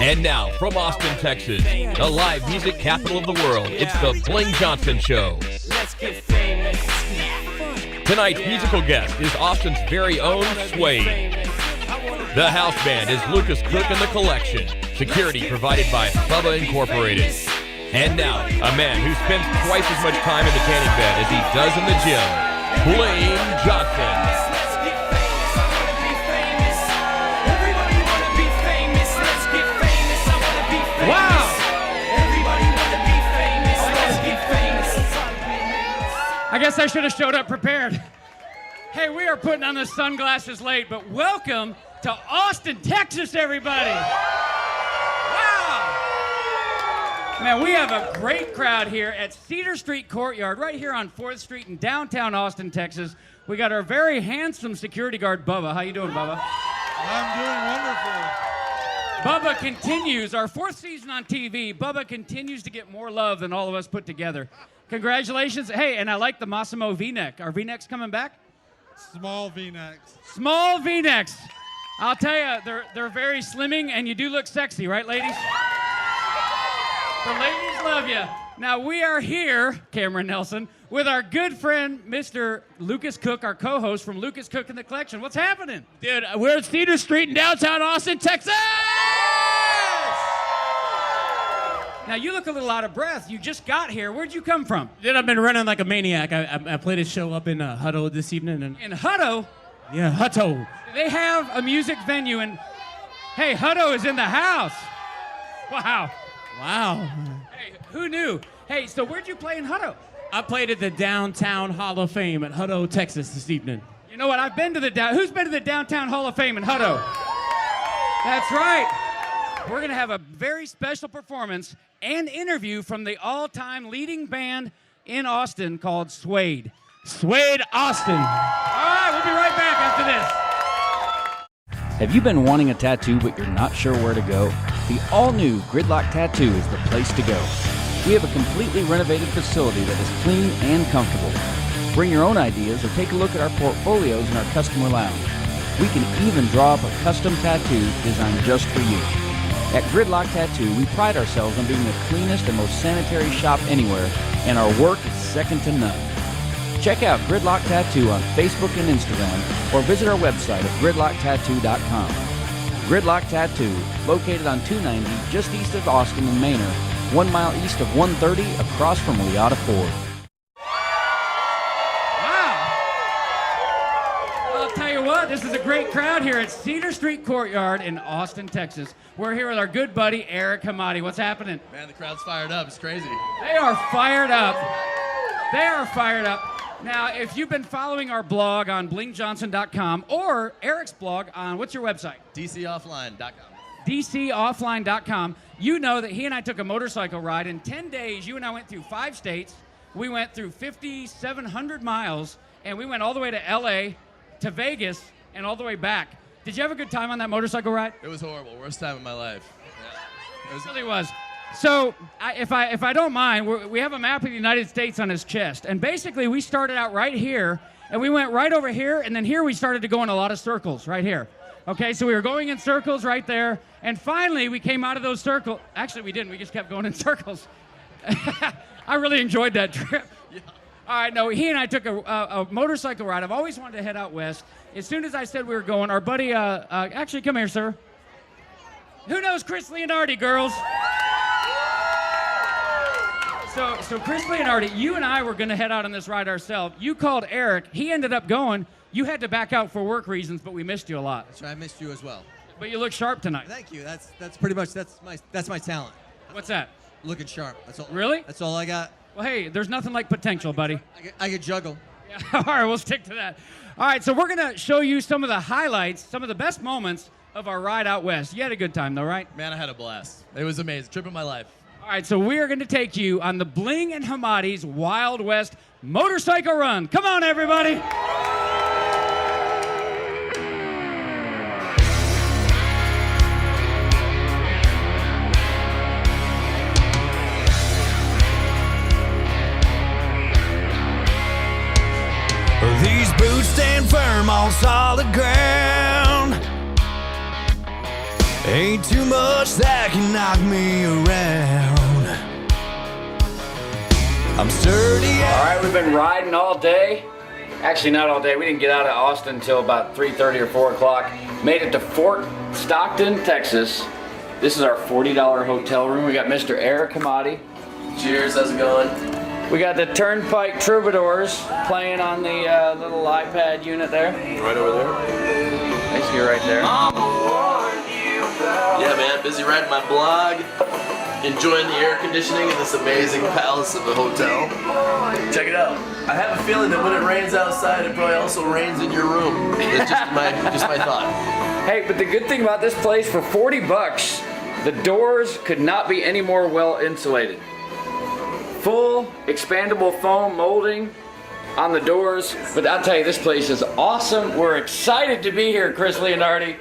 And now, from Austin, Texas, the live music capital of the world, it's the Bling Johnson Show. Tonight's musical guest is Austin's very own Suede. The house band is Lucas Cook and the Collection. Security provided by Bubba Incorporated. And now, a man who spends twice as much time in the tanning bed as he does in the gym, Bling Johnson. Wow! I guess I should have showed up prepared. Hey, we are putting on the sunglasses late, but welcome to Austin, Texas, everybody. Wow! Man, we have a great crowd here at Cedar Street Courtyard, right here on 4th Street in downtown Austin, Texas. We got our very handsome security guard, Bubba. How you doing, Bubba? I'm doing wonderful. Bubba continues, our 4th season on TV, Bubba continues to get more love than all of us put together. Congratulations. Hey, and I like the Massimo V-neck. Are V-necks coming back? Small V-necks. Small V-necks. I'll tell you, they're very slimming, and you do look sexy, right, ladies? The ladies love you. Now, we are here, Cameron Nelson, with our good friend, Mr. Lucas Cook, our co-host from Lucas Cook and the Collection. What's happening? Dude, we're at Cedar Street in downtown Austin, Texas! Now, you look a little out of breath. You just got here. Where'd you come from? Dude, I've been running like a maniac. I played a show up in Hutto this evening. And In Hutto? yeah, Hutto. They have a music venue, and hey, Hutto is in the house. Wow. Wow. Hey, who knew? Hey, so where'd you play in Hutto? I played at the Downtown Hall of Fame at Hutto, Texas this evening. You know what? I've been to who's been to the Downtown Hall of Fame in Hutto? That's right. We're going to have a very special performance and interview from the all-time leading band in Austin called Suede. Suede Austin. All right, we'll be right back after this. Have you been wanting a tattoo but you're not sure where to go? The all-new Gridlock Tattoo is the place to go. We have a completely renovated facility that is clean and comfortable. Bring your own ideas or take a look at our portfolios in our customer lounge. We can even draw up a custom tattoo designed just for you. At Gridlock Tattoo, we pride ourselves on being the cleanest and most sanitary shop anywhere, and our work is second to none. Check out Gridlock Tattoo on Facebook and Instagram, or visit our website at gridlocktattoo.com. Gridlock Tattoo, located on 290 just east of Austin and Manor, 1 mile east of 130 across from Leota Ford. I'll tell you what, this is a great crowd here at Cedar Street Courtyard in Austin, Texas. We're here with our good buddy, Eric Hemati. What's happening? Man, the crowd's fired up. It's crazy. They are fired up. They are fired up. Now, if you've been following our blog on blingjohnson.com or Eric's blog on, what's your website? DCoffline.com. DCoffline.com, you know that he and I took a motorcycle ride. In 10 days, you and I went through 5 states. We went through 5,700 miles, and we went all the way to L.A., to Vegas, and all the way back. Did you have a good time on that motorcycle ride? It was horrible. Worst time of my life. Yeah. It really was. So, if I don't mind, we have a map of the United States on his chest, and basically we started out right here, and we went right over here, and then here we started to go in a lot of circles, right here. Okay, so we were going in circles right there, and finally we came out of those circles. Actually, we didn't. We just kept going in circles. I really enjoyed that trip. Yeah. All right, no, he and I took a motorcycle ride. I've always wanted to head out west. As soon as I said we were going, our buddy, actually, come here, sir. Who knows Chris Leonardi, girls? So Chris Leonardi, you and I were going to head out on this ride ourselves. You called Eric. He ended up going. You had to back out for work reasons, but we missed you a lot. That's right, I missed you as well. But you look sharp tonight. Thank you. That's pretty much that's my talent. What's that? Looking sharp. That's all. Really? That's all I got. Well, hey, there's nothing like potential, buddy. I could juggle. Yeah, all right, we'll stick to that. All right, so we're going to show you some of the highlights, some of the best moments of our ride out west. You had a good time, though, right? Man, I had a blast. It was amazing. Trip of my life. All right, so we are going to take you on the Bling and Hemati's Wild West motorcycle run. Come on, everybody. These boots stand firm on solid ground. Ain't too much that can knock me around. I'm sturdy. All right, we've been riding all day. Actually, not all day. We didn't get out of Austin until about 3:30 or 4 o'clock. Made it to Fort Stockton, Texas. This is our $40 hotel room. We got Mr. Eric Hemati. Cheers, how's it going? We got the Turnpike Troubadours playing on the little iPad unit there. Right over there. I see you right there. Yeah, man, busy writing my blog, enjoying the air conditioning in this amazing palace of a hotel. Check it out. I have a feeling that when it rains outside, it probably also rains in your room. That's just my thought. Hey, but the good thing about this place, for 40 bucks, the doors could not be any more well insulated. Full expandable foam molding on the doors. But I'll tell you, this place is awesome. We're excited to be here, Chris Leonardi.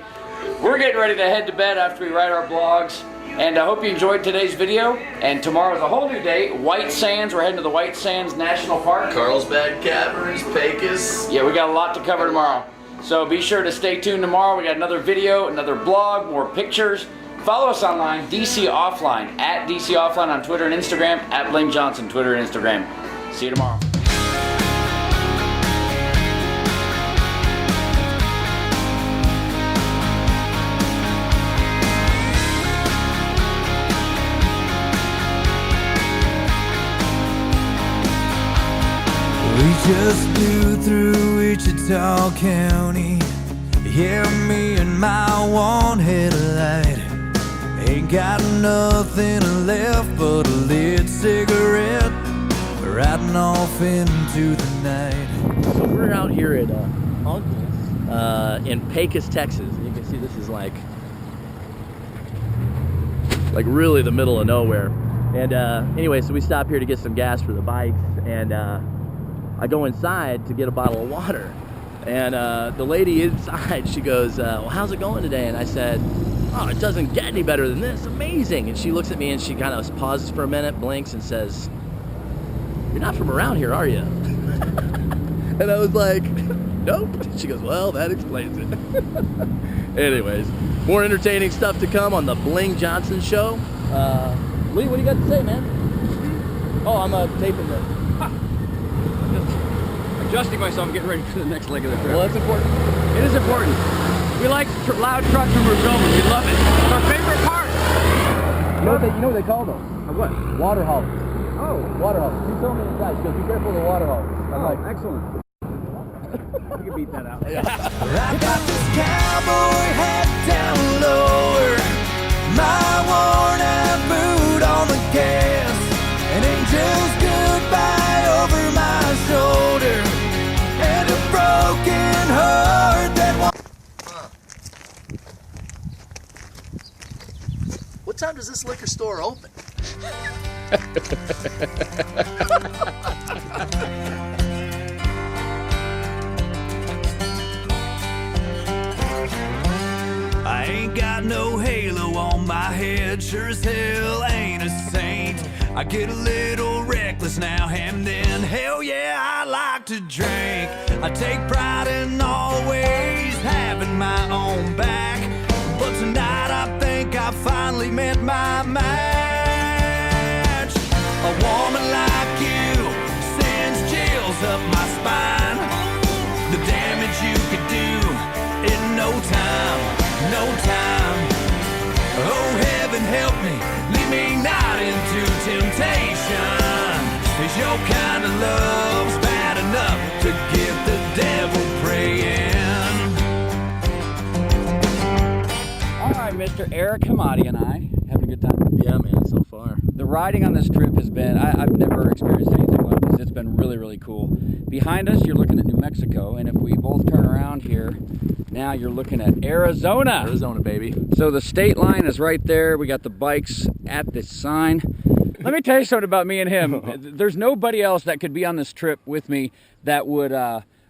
We're getting ready to head to bed after we write our blogs. And I hope you enjoyed today's video. And tomorrow's a whole new day. White Sands, we're heading to the White Sands National Park. Carlsbad Caverns, Pecos. Yeah, we got a lot to cover tomorrow. So be sure to stay tuned tomorrow. We got another video, another blog, more pictures. Follow us online, DC Offline, at DC Offline on Twitter and Instagram, at Bling Johnson, Twitter and Instagram. See you tomorrow. We just blew through Wichita County. Yeah, me and my one headlight. Ain't got nothing left but a lit cigarette. Riding off into the night. So we're out here at Uncle's in Pecos, Texas. And you can see this is like really the middle of nowhere. And anyway, so we stop here to get some gas for the bikes. And I go inside to get a bottle of water. And the lady inside, she goes, well, how's it going today? And I said, oh, it doesn't get any better than this. Amazing. And she looks at me and she kind of pauses for a minute, blinks, and says, you're not from around here, are you? And I was like, nope. She goes, well, that explains it. Anyways, more entertaining stuff to come on the Bling Johnson Show. Lee, what do you got to say, man? Oh, I'm taping this. Adjusting myself and getting ready for the next leg of the trip. Well, that's important. It is important. We like loud trucks when we're filming. We love it. It's our favorite part. You know what they call those? What? Water haulers. Oh. Water haulers. She told me inside. She goes, be careful of the water haulers. I'm like, excellent. We can beat that out. I got this cowboy hat down lower, my worn out boot on the gas, an angel's goodbye over my shoulder, and a broken heart that won't. What time does this liquor store open? I ain't got no halo on my head, sure as hell ain't a saint. I get a little reckless now and then, hell yeah, I like to drink. I take pride in always having my own back, but tonight I think I finally met my match. A woman like you sends chills up my spine. The damage you could do in no time, no time. Oh, heaven help me, lead me not into temptation. Is your kind of love's bad enough to give the devil praying? All right, Mr. Eric Hemati and I having a good time. yeah, man, so far. The riding on this trip has been, I've never experienced anything like this. It's been really, really cool. Behind us, you're looking at New Mexico, and if we both turn around here, now you're looking at Arizona. Arizona, baby. So the state line is right there. We got the bikes at this sign. Let me tell you something about me and him. There's nobody else that could be on this trip with me that would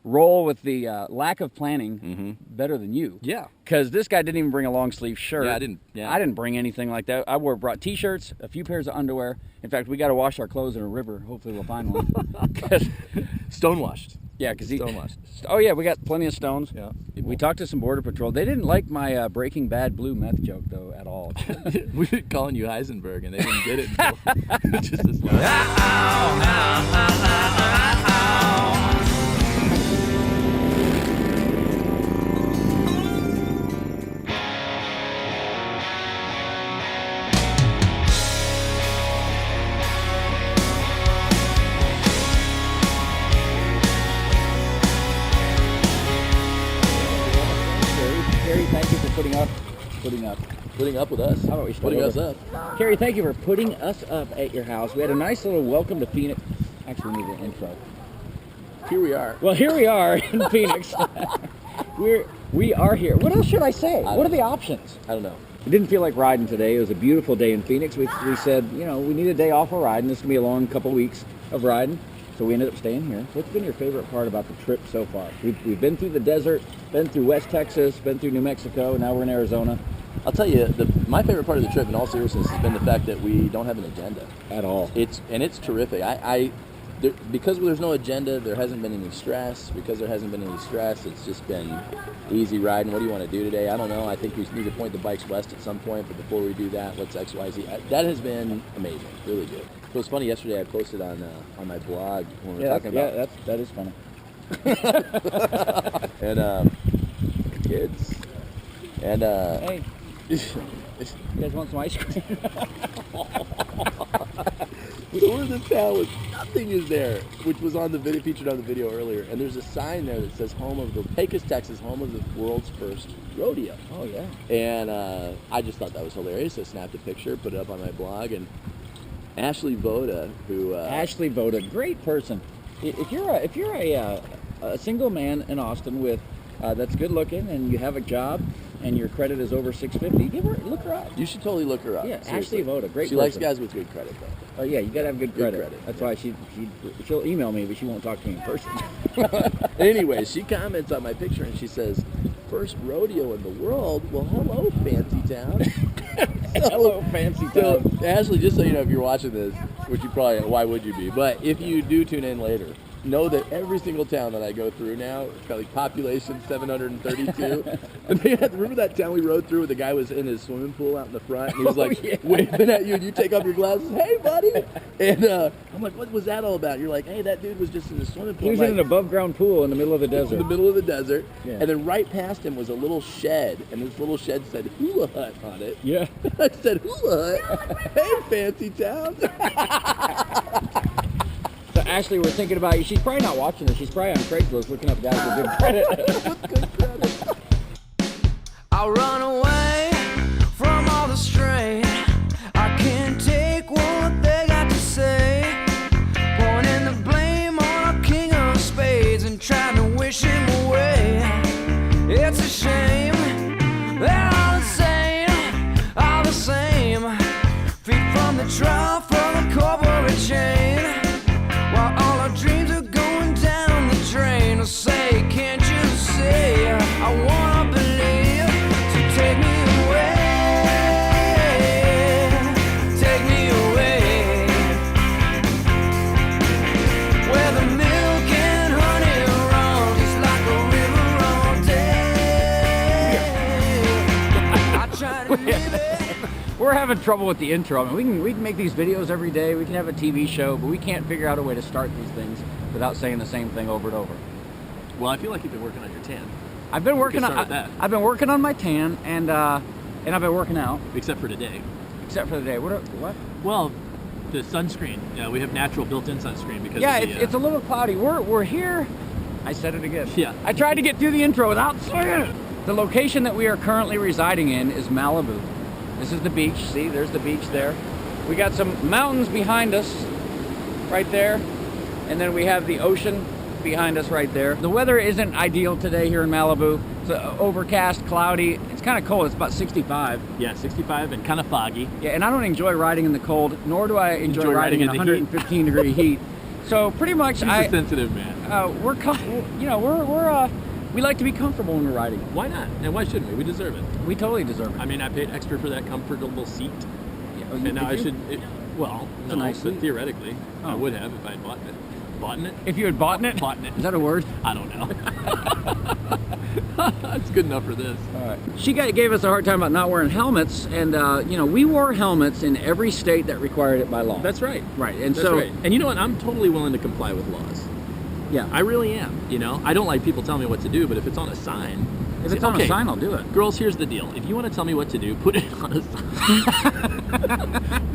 roll with the lack of planning better than you. Yeah. Because this guy didn't even bring a long sleeve shirt. Yeah, I didn't. Yeah. I didn't bring anything like that. I brought t-shirts, a few pairs of underwear. In fact, we got to wash our clothes in a river. Hopefully we'll find one. Stonewashed. Yeah, because So much. Oh yeah, we got plenty of stones. Yeah. We talked to some Border Patrol. They didn't like my Breaking Bad blue meth joke though at all. We were calling you Heisenberg, and they didn't get it until just this Carrie, thank you for putting up with us. How about we start putting us over? up. Carrie, thank you for putting us up at your house. We had a nice little welcome to Phoenix. Actually, we need an intro. Here we are. Well, here we are in Phoenix. We are here. What else should I say? What are the options? I don't know. We didn't feel like riding today. It was a beautiful day in Phoenix. We said, you know, we need a day off of riding. This is going to be a long couple weeks of riding. So we ended up staying here. What's been your favorite part about the trip so far? We've been through the desert, been through West Texas, been through New Mexico, now we're in Arizona. I'll tell you, my favorite part of the trip, in all seriousness, has been the fact that we don't have an agenda At all. It's terrific. Because there's no agenda, there hasn't been any stress. Because there hasn't been any stress, it's just been easy riding. What do you want to do today? I don't know. I think we need to point the bikes west at some point, but before we do that, let's X, Y, Z. That has been amazing, really good. It was funny yesterday. I posted on my blog when we were talking about. Yeah, that is funny. And kids. And Hey, you guys want some ice cream? We're in the town with nothing is there, which was on the video, featured on the video earlier. And there's a sign there that says Pecos, Texas, home of the world's first rodeo. Oh yeah. And I just thought that was hilarious. I snapped a picture, put it up on my blog, and Ashley Voda, who Ashley Voda, great person. If you're a single man in Austin with that's good looking and you have a job and your credit is over 650, look her up. You should totally look her up. Yeah, seriously. Ashley Voda, great She person. likes guys with good credit, though. Oh yeah, you gotta have good credit. credit, That's yeah. why she'll email me, but she won't talk to me in person. Anyway, she comments on my picture and she says, "First rodeo in the world." Well, hello, fancy town. Hello, fancy So, town. Ashley, just so you know, if you're watching this, which you probably, why would you be? But if you do tune in later, know that every single town that I go through now, it's got like population 732. And they had, remember that town we rode through where the guy was in his swimming pool out in the front? And he was like yeah. waving at you, and you take off your glasses, "Hey, buddy." And I'm like, "What was that all about?" You're like, "Hey, that dude was just in the swimming pool." He was I'm in an like, above ground pool in the middle of the in desert. the middle of the desert. Yeah. And then right past him was a little shed, and this little shed said Hula Hut on it. Yeah. I said, "Hula Hut? Hey, fancy town." So Ashley, we're thinking about you. She's probably not watching this. She's probably on Craigslist looking up guys with good credit. I'll run away from all the strain. I can't take what they got to say. Pointing the blame on a king of spades and trying to wish him away. It's a shame they're all the same. Feet from the trough of the corporate chain. While all our dreams are going down the drain. Say, can't you say I wanna believe? So take me away, where the milk and honey run just like a river all day. I try to live it. We're having trouble with the intro. I mean, we can make these videos every day. We can have a TV show, but we can't figure out a way to start these things without saying the same thing over and over. Well, I feel like you've been working on your tan. I've been working start on with that. I've been working on my tan and I've been working out. Except for today. Except for the day. What? Well, the sunscreen. Yeah, we have natural built-in sunscreen because Yeah, of the, it's a little cloudy. We're here. I said it again. Yeah. I tried to get through the intro without saying it. The location that we are currently residing in is Malibu. This is the beach. See, there's the beach there. We got some mountains behind us right there. And then we have the ocean behind us right there. The weather isn't ideal today here in Malibu. It's overcast, cloudy. It's kind of cold. It's about 65. Yeah, 65 and kind of foggy. Yeah, and I don't enjoy riding in the cold, nor do I enjoy riding in in the 115 degree heat. So pretty much, He's a sensitive man. we're comfortable. You know, we like to be comfortable when we're riding. Why not? And why shouldn't we? We deserve it. We totally deserve it. I mean, I paid extra for that comfortable seat. Yeah, And now I did you? should, well, It's a no, nice but seat. theoretically, I Oh. would have if I had bought it. bought it. If you had bought it? Bought it. Is that a word? I don't know. That's good enough for this. All right. She gave us a hard time about not wearing helmets, and we wore helmets in every state that required it by law. That's right. Right, and That's so right. And you know what? I'm totally willing to comply with laws. yeah, I really am. I don't like people telling me what to do, but if it's on a sign, if it's on a sign, I'll do it. Girls, here's the deal. If you want to tell me what to do, put it on a sign.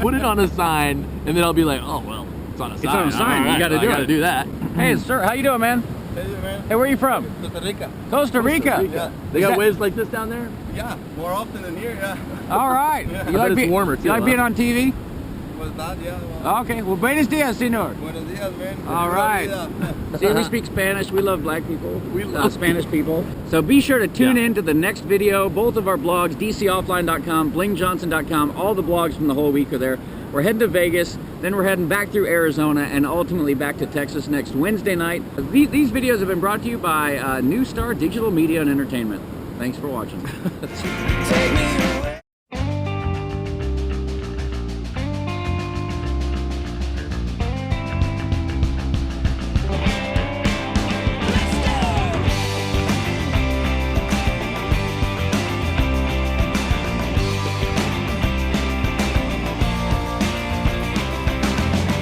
Put it on a sign, and then I'll be like, oh well, it's on a sign. It's on a sign. All right, You got to do it. I got to do that. Hey, sir, how you doing, man? Hey, where are you from? Costa Rica. Costa Rica. Yeah. They got waves like this down there? Yeah, more often than here, yeah. All right. Yeah. You I bet it's be- warmer, too, You like huh? being on TV? Was that, yeah. Well, Okay. Well, buenos dias, senor. buenos dias, man. All right. See, we speak Spanish. We love black people. We love Spanish people. So be sure to tune in to the next video. Both of our blogs, dcoffline.com, blingjohnson.com, all the blogs from the whole week are there. We're heading to Vegas, then we're heading back through Arizona, and ultimately back to Texas next Wednesday night. These videos have been brought to you by New Star Digital Media and Entertainment. Thanks for watching. Take me away.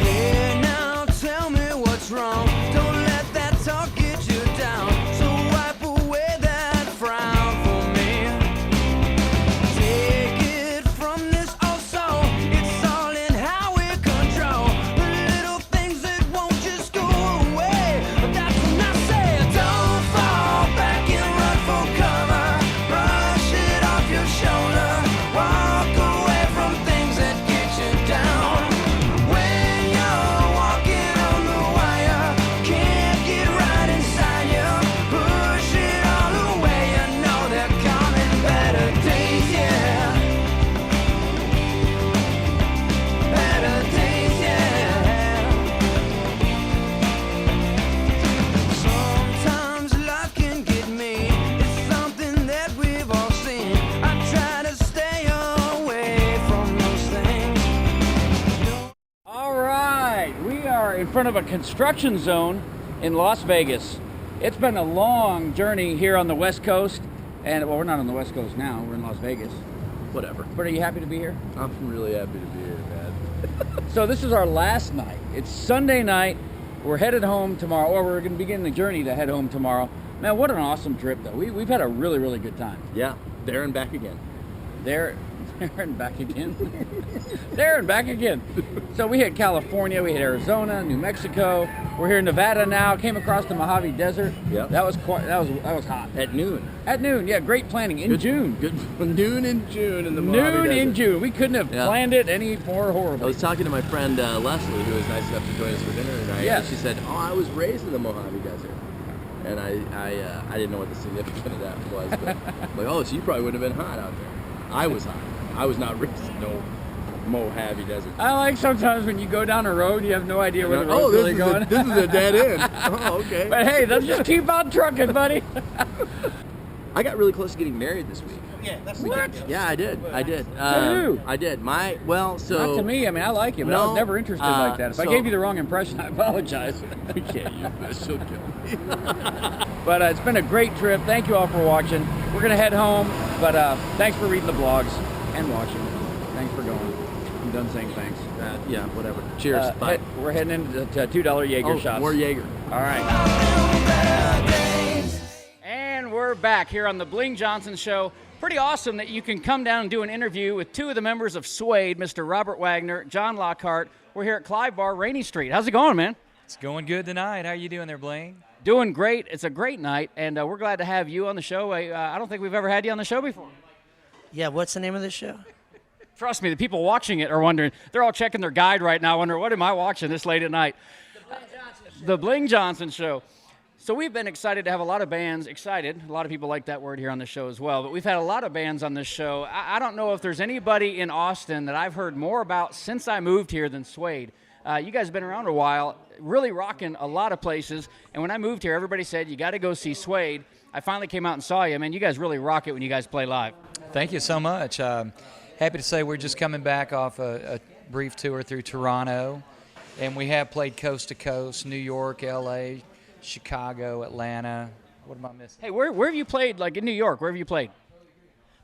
Yeah, now tell me what's wrong. Don't let that talk get you down. So wipe away that frown for me. Take it from this also. It's all in how we control the little things that won't just go away. But that's when I say, don't fall back and run for cover. Brush it off your shoulder. Walk away from things that get you down. When you're walking on the wire, can't get right inside you. Push it all away, you know they're coming better days, yeah. Better days, yeah. Sometimes life can get me. It's something that we've all seen. I try to stay away from those things. All right, we are in front of a construction zone in Las Vegas. It's been a long journey here on the West Coast, and well, we're not on the West Coast now, we're in Las Vegas. Whatever. But are you happy to be here? I'm really happy to be here, man. So this is our last night. It's Sunday night. We're headed home tomorrow, or we're going to begin the journey to head home tomorrow. Man, what an awesome trip, though. We've had a really, really good time. Yeah, there and back again. There and back again. There and back again. So we hit California, we hit Arizona, New Mexico. We're here in Nevada now. Came across the Mojave Desert. Yep. That was hot. At noon. At noon, yeah, great planning in June. Good. Noon in June in the Mojave Noon in Desert. June. We couldn't have Yeah. planned it any more I horribly. was talking to my friend Leslie, who was nice enough to join us for dinner tonight. Yes. And she said, "Oh, I was raised in the Mojave Desert," and I didn't know what the significance of that was. But like, oh, so you probably would have been hot out there. I was hot. I was not raised in no Mojave Desert. I like sometimes when you go down a road, you have no idea where the road's really going. This is a dead end. Oh, okay. But hey, let's just keep on trucking, buddy. I got really close to getting married this week. Yeah, that's What? Yeah, I did. I did. who? I did. Not to me. I mean, I like you, but I was No, never interested like that. If I so- gave you the wrong impression, I apologize. You can't use this. She'll kill me. But it's been a great trip. Thank you all for watching. We're going to head home, but thanks for reading the blogs and watching. Thanks for going. I'm done saying thanks. Yeah, whatever. Cheers. Bye. We're heading into $2 Jaeger shots. More Jaeger. All right. And we're back here on the Bling Johnson Show. Pretty awesome that you can come down and do an interview with two of the members of Suede, Mr. Robert Wagner, John Lockhart. We're here at Clive Bar, Rainy Street. How's it going, man? It's going good tonight. How are you doing there, Bling? Doing great. It's a great night, and we're glad to have you on the show. I don't think we've ever had you on the show before. Yeah, what's the name of the show? Trust me, the people watching it are wondering. They're all checking their guide right now, wondering, what am I watching this late at night? The Bling Johnson Show. So we've been excited to have a lot of bands, excited. A lot of people like that word here on the show as well, but we've had a lot of bands on this show. I don't know if there's anybody in Austin that I've heard more about since I moved here than Suede. You guys have been around a while, really rocking a lot of places, and when I moved here, everybody said, you got to go see Suede. I finally came out and saw you. Man, you guys really rock it when you guys play live. Thank you so much. Happy to say we're just coming back off a brief tour through Toronto. And we have played coast to coast, New York, L.A., Chicago, Atlanta. What am I missing? Hey, where have you played, like in New York? Where have you played?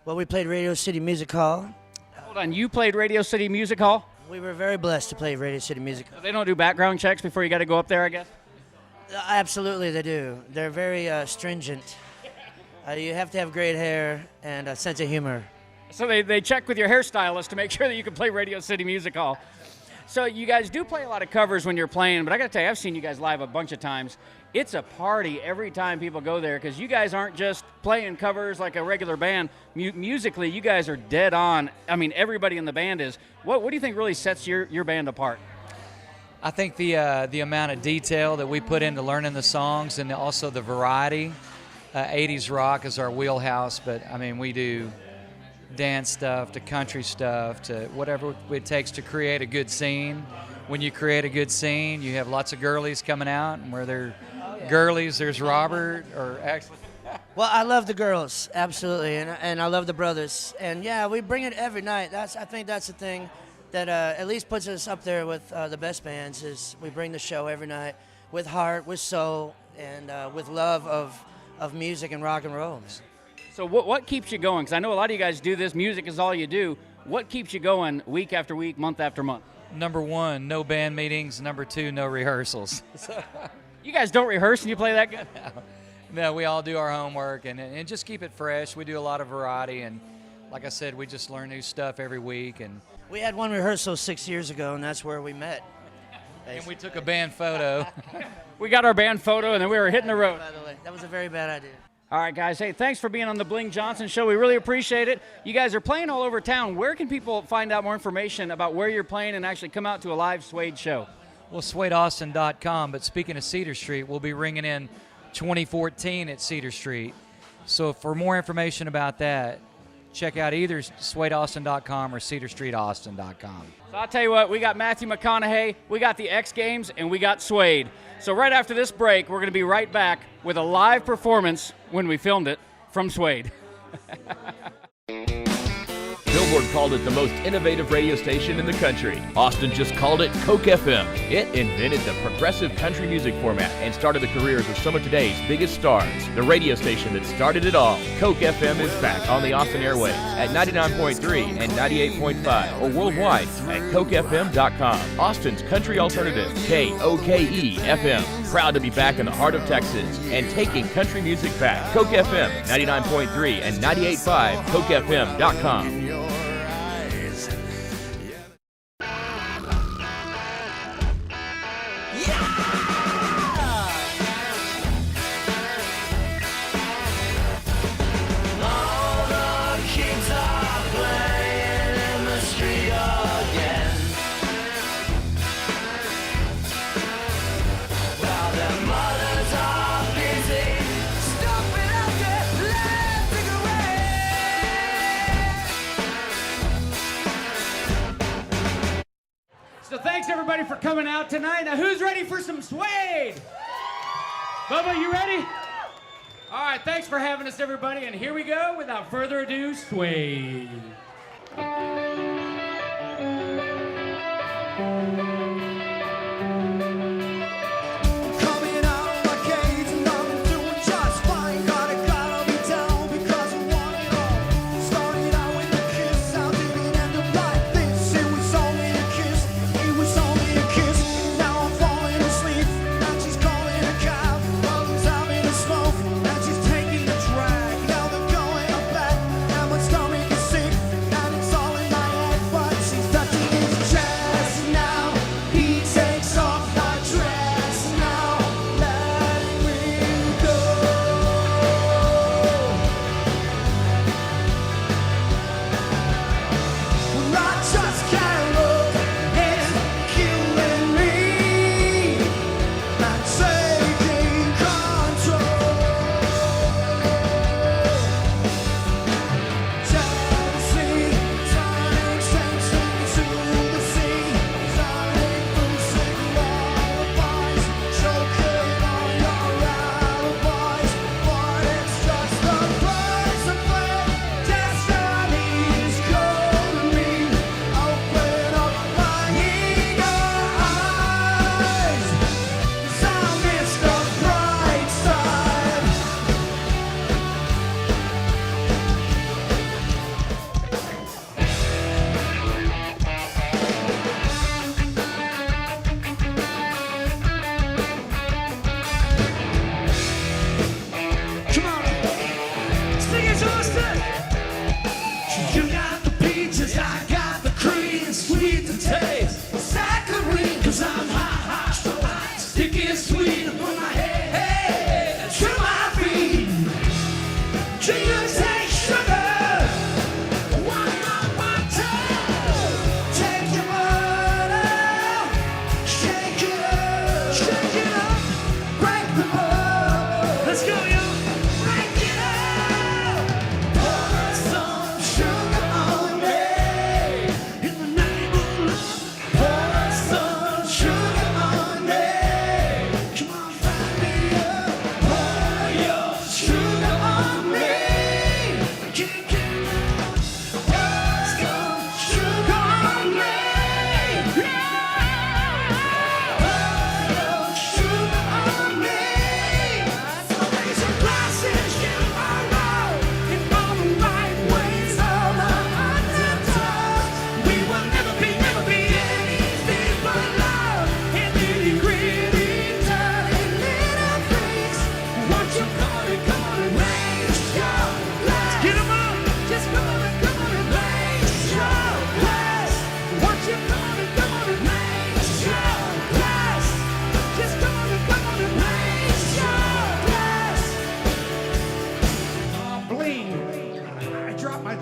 Well, we played Radio City Music Hall. Hold on, you played Radio City Music Hall? We were very blessed to play Radio City Music Hall. So they don't do background checks before you got to go up there, I guess? Absolutely, they do. They're very stringent. You have to have great hair and a sense of humor. So they check with your hairstylist to make sure that you can play Radio City Music Hall. So you guys do play a lot of covers when you're playing, but I got to tell you, I've seen you guys live a bunch of times. It's a party every time people go there because you guys aren't just playing covers like a regular band. Musically, you guys are dead on. I mean, everybody in the band is. What do you think really sets your band apart? I think the amount of detail that we put into learning the songs and also the variety. 80s rock is our wheelhouse, but I mean, we do dance stuff to country stuff to whatever it takes to create a good scene. When you create a good scene, you have lots of girlies coming out, and where there are girlies, there's Robert, or actually. Well, I love the girls, absolutely, and I love the brothers. And yeah, we bring it every night. I think that's the thing that at least puts us up there with the best bands, is we bring the show every night with heart, with soul, and with love of music and rock and roll. So what keeps you going? Because I know a lot of you guys do this. Music is all you do. What keeps you going week after week, month after month? Number one, no band meetings. Number two, no rehearsals. You guys don't rehearse and you play that good? No, we all do our homework and just keep it fresh. We do a lot of variety, and like I said, we just learn new stuff every week. And we had one rehearsal 6 years ago, and that's where we met. And we took a band photo. We got our band photo, and then we were hitting the road. By the way, that was a very bad idea. All right, guys. Hey, thanks for being on the Bling Johnson Show. We really appreciate it. You guys are playing all over town. Where can people find out more information about where you're playing and actually come out to a live Suede show? Well, SuedeAustin.com, but speaking of Cedar Street, we'll be ringing in 2014 at Cedar Street. So for more information about that, check out either SuedeAustin.com or CedarStreetAustin.com. So I'll tell you what, we got Matthew McConaughey, we got the X Games, and we got Suede. So right after this break, we're going to be right back with a live performance when we filmed it from Suede. Billboard called it the most innovative radio station in the country. Austin just called it Coke FM. It invented the progressive country music format and started the careers of some of today's biggest stars. The radio station that started it all. Coke FM is back on the Austin airwaves at 99.3 and 98.5 or worldwide at cokefm.com. Austin's country alternative, KOKE FM. Proud to be back in the heart of Texas and taking country music back. Coke FM 99.3 and 98.5, cokefm.com. So thanks everybody for coming out tonight. Now who's ready for some Suede? Bubba, you ready? All right, thanks for having us everybody, and here we go. Without further ado, Suede. Now my stomach is sick, and it's all in my head.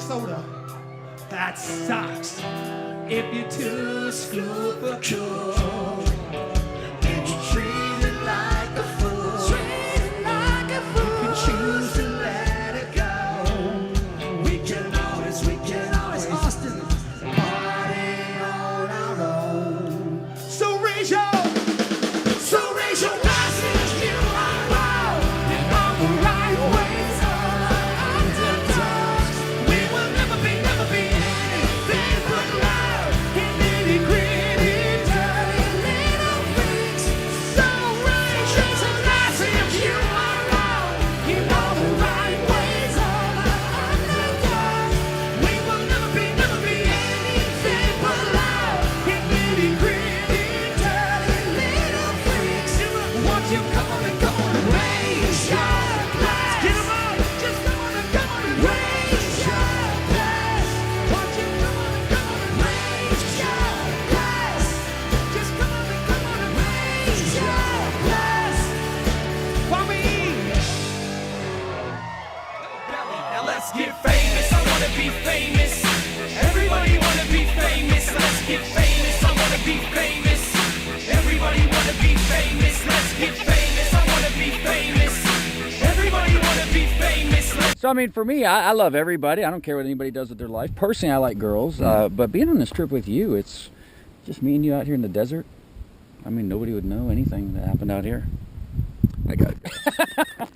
soda. That sucks. If you're too school for cool, and you treat it like a fool, you can choose to let it go. We can always, Austin, party on our own. So raise your glasses, you are wrong, and all the right ways are underdogs. We will never be anything but loud, and nitty-gritty, dirty little freaks. So raise your glasses, you are wrong, and all the right ways are underdogs. We will never be anything but loud, and nitty-gritty, dirty little freaks. Won't you come on and raise your glass? Get 'em up! Just come on and raise your glass. Won't you come on and raise your glass? Just come on and raise your glass. For me. Now let's get famous. I wanna be famous. Everybody wanna be famous. Let's get famous. I wanna be famous. Everybody wanna be famous. Let's get famous. I wanna be famous. Everybody wanna be famous. So, I mean, for me, I love everybody. I don't care what anybody does with their life. Personally, I like girls. But being on this trip with you, it's just me and you out here in the desert. I mean, nobody would know anything that happened out here. I got it.